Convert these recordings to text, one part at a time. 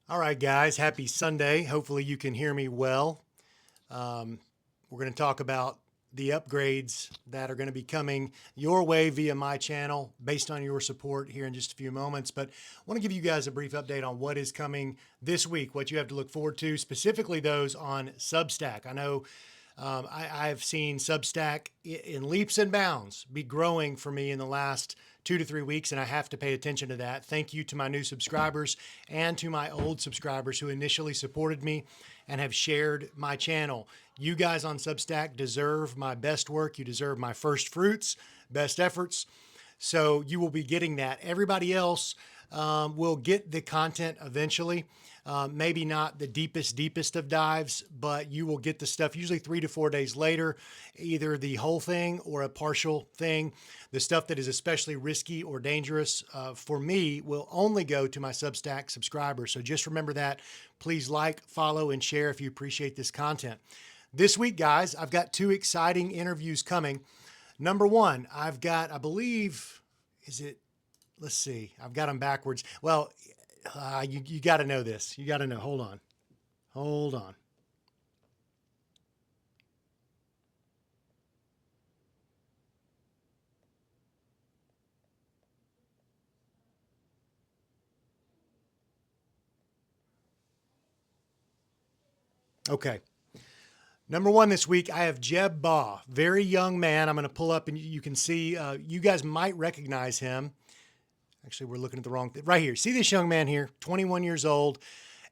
All right, guys, happy Sunday. Hopefully you can hear me well. We're going to talk about the upgrades that are going to be coming your way via my channel based on your support here in just a few moments. But I want to give you guys a brief update on what is coming this week, what you have to look forward to, specifically those on Substack. I know I've seen Substack in leaps and bounds be growing for me in the last 2 to 3 weeks, and I have to pay attention to that. Thank you to my new subscribers and to my old subscribers who initially supported me and have shared my channel. You guys on Substack deserve my best work. You deserve my first fruits, best efforts. So you will be getting that. Everybody else will get the content eventually. Maybe not the deepest of dives, but you will get the stuff usually 3 to 4 days later, either the whole thing or a partial thing. The stuff that is especially risky or dangerous for me will only go to my Substack subscribers. So just remember that. Please like, follow, and share if you appreciate this content. This week, guys, I've got 2 exciting interviews coming. Number one, I've got, I believe, is it, let's see, I've got them backwards. Well, you got to know this. You got to know. Hold on. Hold on. Okay. Number one this week, I have Jeb Baugh, very young man. I'm going to pull up and you can see, you guys might recognize him. Actually, we're looking at the wrong thing right here. See this young man here, 21 years old,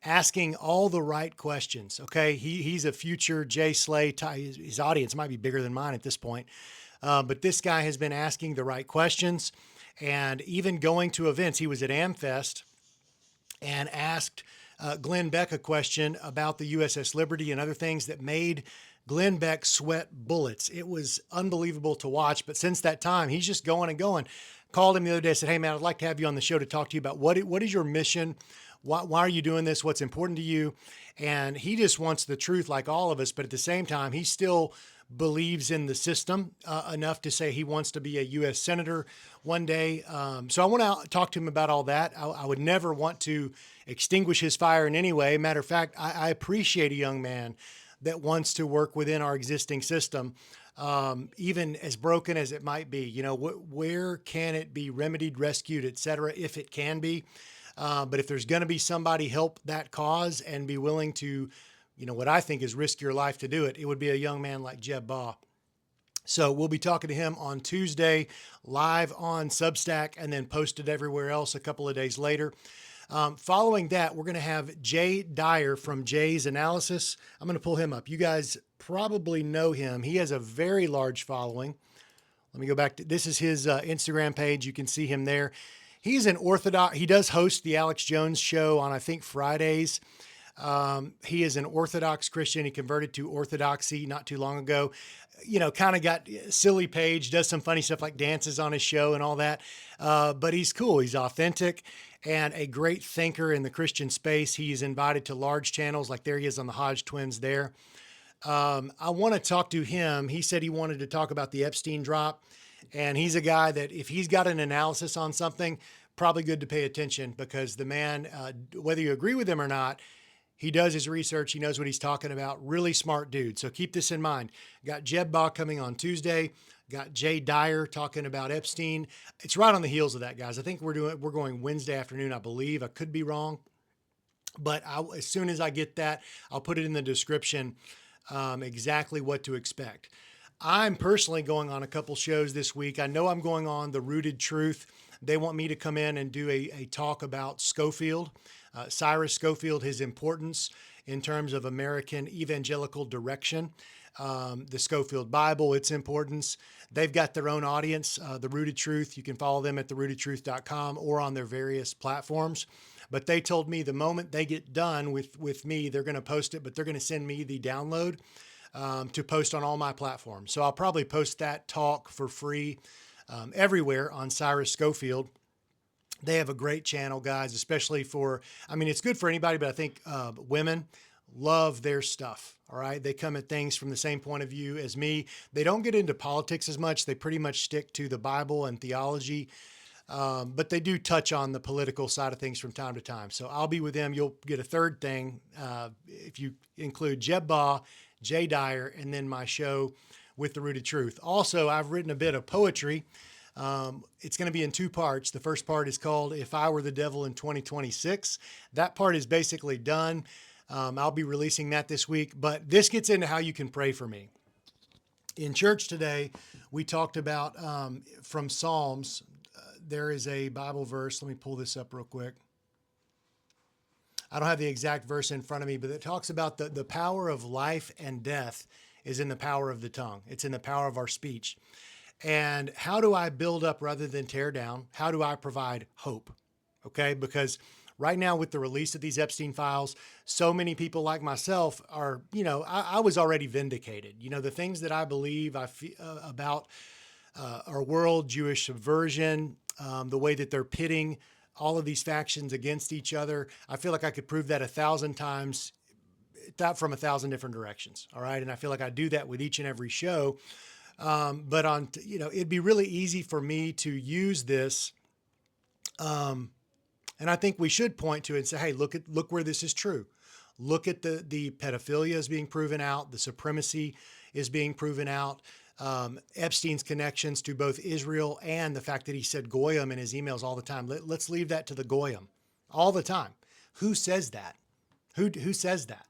asking all the right questions. Okay. He's a future JSlay. His audience might be bigger than mine at this point. But this guy has been asking the right questions and even going to events. He was at AmFest and asked Glenn Beck a question about the USS Liberty and other things that made Glenn Beck sweat bullets. It was unbelievable to watch. But since that time, he's just going and going. Called him the other day, said, "Hey, man, I'd like to have you on the show to talk to you about what is your mission? Why are you doing this? What's important to you?" And he just wants the truth like all of us. But at the same time, he still believes in the system enough to say he wants to be a U.S. Senator one day. So I want to talk to him about all that. I would never want to extinguish his fire in any way. Matter of fact, I appreciate a young man that wants to work within our existing system, even as broken as it might be. You know, where can it be remedied, rescued, et cetera, if it can be. But if there's going to be somebody help that cause and be willing to, you know, what I think is risk your life to do it, it would be a young man like Jeb Baugh. So we'll be talking to him on Tuesday, live on Substack, and then posted everywhere else a couple of days later. Following that, we're going to have Jay Dyer from Jay's Analysis. I'm going to pull him up. You guys probably know him. He has a very large following. Let me go back to, this is his Instagram page. You can see him there. He's an Orthodox, he does host the Alex Jones show on, I think, Fridays. He is an Orthodox Christian. He converted to Orthodoxy not too long ago. You know, kind of got silly page, does some funny stuff like dances on his show and all that. But he's cool. He's authentic and a great thinker in the Christian space. He's invited to large channels like there he is on the Hodge twins there. I want to talk to him. He said he wanted to talk about the Epstein drop. And he's a guy that if he's got an analysis on something, probably good to pay attention because the man, whether you agree with him or not, he does his research. He knows what he's talking about. Really smart dude. So keep this in mind. Got Jeb Baugh coming on Tuesday. Got Jay Dyer talking about Epstein. It's right on the heels of that, guys. I think we're going Wednesday afternoon, I believe. I could be wrong. But as soon as I get that, I'll put it in the description exactly what to expect. I'm personally going on a couple shows this week. I know I'm going on The Rooted Truth. They want me to come in and do a talk about Scofield, Cyrus Scofield, his importance in terms of American evangelical direction, the Scofield Bible, its importance. They've got their own audience, The Rooted Truth. You can follow them at therootedtruth.com or on their various platforms. But they told me the moment they get done with me, they're going to post it, but they're going to send me the download to post on all my platforms. So I'll probably post that talk for free everywhere on Cyrus Scofield. They have a great channel, guys, especially for, I mean, it's good for anybody, but I think women love their stuff. All right. They come at things from the same point of view as me. They don't get into politics as much. They pretty much stick to the Bible and theology. But they do touch on the political side of things from time to time. So I'll be with them. You'll get a third thing if you include Jeb Baugh, Jay Dyer, and then my show with the Rooted Truth. Also, I've written a bit of poetry. It's going to be in two parts. The first part is called If I Were the Devil in 2026. That part is basically done. I'll be releasing that this week, but this gets into how you can pray for me. In church today, we talked about from Psalms. There is a Bible verse. Let me pull this up real quick. I don't have the exact verse in front of me, but it talks about the power of life and death is in the power of the tongue. It's in the power of our speech. And how do I build up rather than tear down? How do I provide hope? Okay, because right now with the release of these Epstein files, so many people like myself are, I was already vindicated. The things that I believe about our world, Jewish subversion, the way that they're pitting all of these factions against each other. I feel like I could prove that 1,000 times, that from 1,000 different directions. All right. And I feel like I do that with each and every show. But it'd be really easy for me to use this. And I think we should point to it and say, hey, look where this is true. Look at the pedophilia is being proven out. The supremacy is being proven out. Epstein's connections to both Israel and the fact that he said Goyim in his emails all the time. Let's leave that to the Goyim all the time. Who says that? Who says that?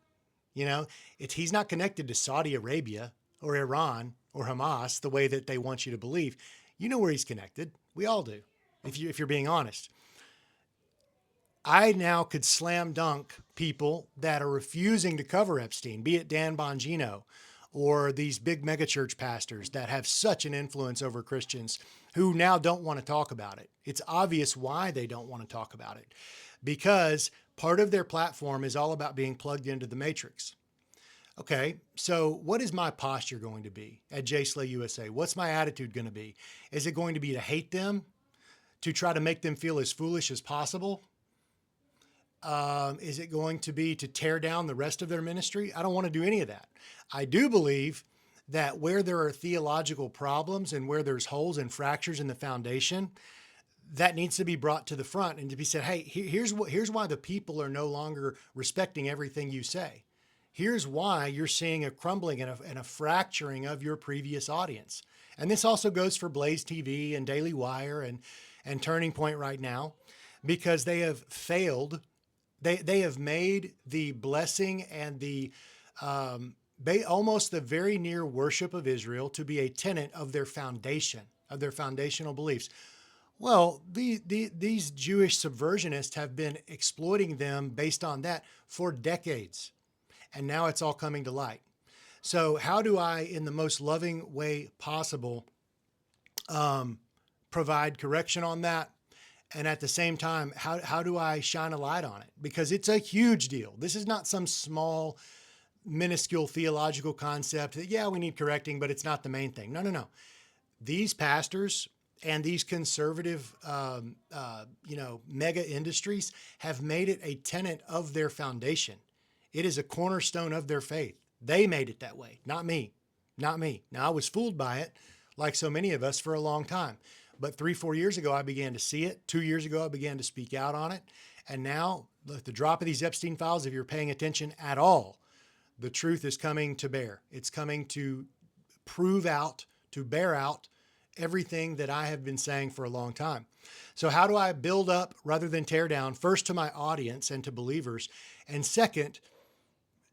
He's not connected to Saudi Arabia or Iran or Hamas the way that they want you to believe. You know where he's connected. We all do, if you're being honest. I now could slam dunk people that are refusing to cover Epstein, be it Dan Bongino or these big megachurch pastors that have such an influence over Christians who now don't want to talk about it. It's obvious why they don't want to talk about it, because part of their platform is all about being plugged into the matrix. Okay, so what is my posture going to be at JSlayUSA? What's my attitude going to be? Is it going to be to hate them, to try to make them feel as foolish as possible? Is it going to be to tear down the rest of their ministry? I don't want to do any of that. I do believe that where there are theological problems and where there's holes and fractures in the foundation, that needs to be brought to the front and to be said, hey, here's why the people are no longer respecting everything you say. Here's why you're seeing a crumbling and a fracturing of your previous audience. And this also goes for Blaze TV and Daily Wire and Turning Point right now, because they have failed. They have made the blessing and the almost the very near worship of Israel to be a tenet of their foundation, of their foundational beliefs. Well, these Jewish subversionists have been exploiting them based on that for decades. And now it's all coming to light. So how do I, in the most loving way possible, provide correction on that? And at the same time, how do I shine a light on it? Because it's a huge deal. This is not some small, minuscule theological concept that, yeah, we need correcting, but it's not the main thing. No. These pastors and these conservative, mega industries have made it a tenet of their foundation. It is a cornerstone of their faith. They made it that way, not me. Now, I was fooled by it, like so many of us, for a long time. But 3-4 years ago, I began to see it. 2 years ago, I began to speak out on it. And now, at the drop of these Epstein files, if you're paying attention at all, the truth is coming to bear. It's coming to prove out, to bear out everything that I have been saying for a long time. So how do I build up rather than tear down? First, to my audience and to believers. And second,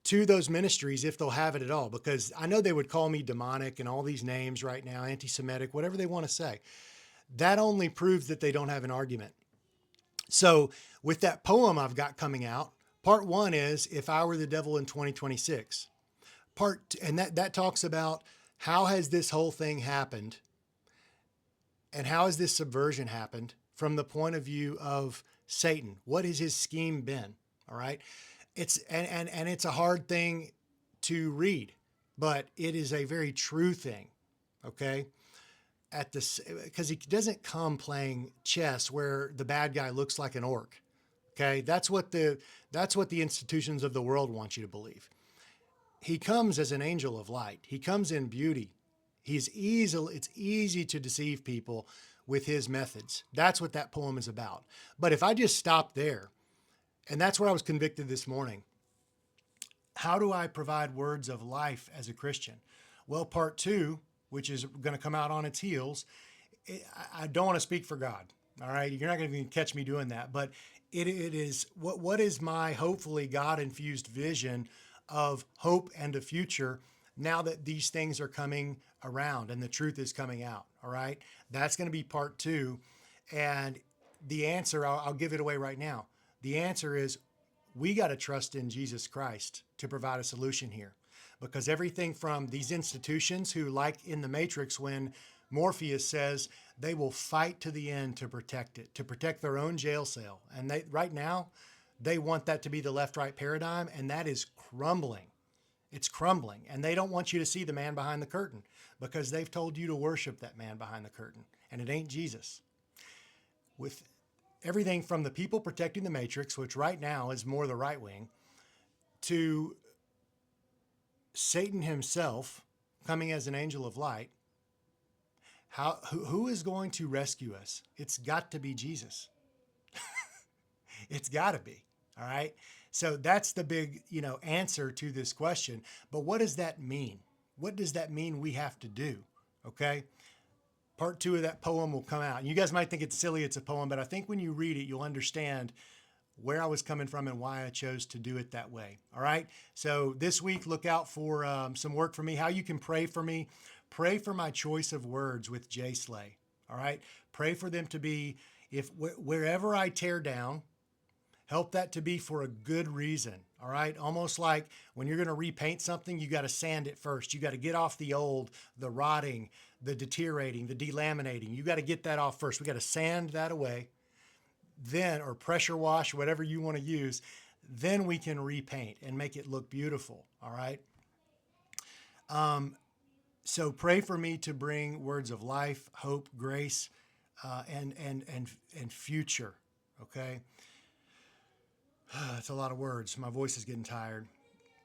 to those ministries, if they'll have it at all, because I know they would call me demonic and all these names right now, anti-Semitic, whatever they want to say. That only proves that they don't have an argument. So with that poem I've got coming out, part 1 is If I Were the Devil in 2026. And that talks about how has this whole thing happened and how has this subversion happened from the point of view of Satan. What has his scheme been? All right. It's a hard thing to read, but it is a very true thing. Okay. Because he doesn't come playing chess where the bad guy looks like an orc. Okay. That's what the institutions of the world want you to believe. He comes as an angel of light. He comes in beauty. It's easy to deceive people with his methods. That's what that poem is about. But if I just stop there, and that's where I was convicted this morning. How do I provide words of life as a Christian? Well, part two, which is going to come out on its heels, I don't want to speak for God. All right. You're not going to catch me doing that, but it is what is my hopefully God infused vision of hope and a future now that these things are coming around and the truth is coming out. All right. That's going to be part two. And the answer, I'll give it away right now. The answer is we got to trust in Jesus Christ to provide a solution here, because everything from these institutions who, like in the Matrix, when Morpheus says they will fight to the end to protect it, to protect their own jail cell. And right now, they want that to be the left-right paradigm, and that is crumbling. It's crumbling. And they don't want you to see the man behind the curtain because they've told you to worship that man behind the curtain, and it ain't Jesus. With everything from the people protecting the Matrix, which right now is more the right wing, to Satan himself coming as an angel of light, who is going to rescue us? It's got to be Jesus. It's got to be. All right. So that's the big, answer to this question. But what does that mean? What does that mean we have to do? Okay. Part two of that poem will come out. And you guys might think it's silly, it's a poem, but I think when you read it, you'll understand where I was coming from and why I chose to do it that way. All right. So this week, look out for some work from me, how you can pray for me. Pray for my choice of words with JSlay. All right. Pray for them to be, wherever I tear down, help that to be for a good reason. All right. Almost like when you're going to repaint something, you got to sand it first. You got to get off the old, the rotting, the deteriorating, the delaminating. You got to get that off first. We got to sand that away. Then, or pressure wash, whatever you want to use, then we can repaint and make it look beautiful. All right. So pray for me to bring words of life, hope, grace, and future. Okay. That's a lot of words. My voice is getting tired.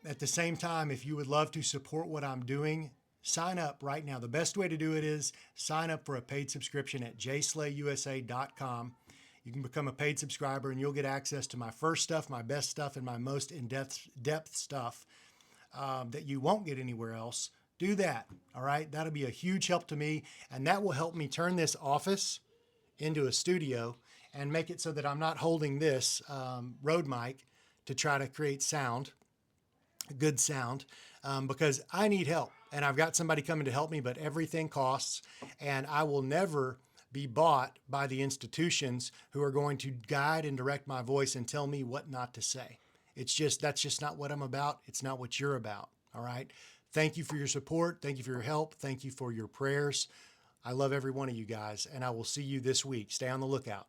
At the same time, if you would love to support what I'm doing, sign up right now. The best way to do it is sign up for a paid subscription at JSlayUSA.com. You can become a paid subscriber and you'll get access to my first stuff, my best stuff, and my most in-depth stuff that you won't get anywhere else. Do that. All right. That'll be a huge help to me. And that will help me turn this office into a studio and make it so that I'm not holding this Rode mic to try to create sound, good sound, because I need help. And I've got somebody coming to help me, but everything costs. And I will never be bought by the institutions who are going to guide and direct my voice and tell me what not to say. That's just not what I'm about. It's not what you're about. All right. Thank you for your support. Thank you for your help. Thank you for your prayers. I love every one of you guys, and I will see you this week. Stay on the lookout.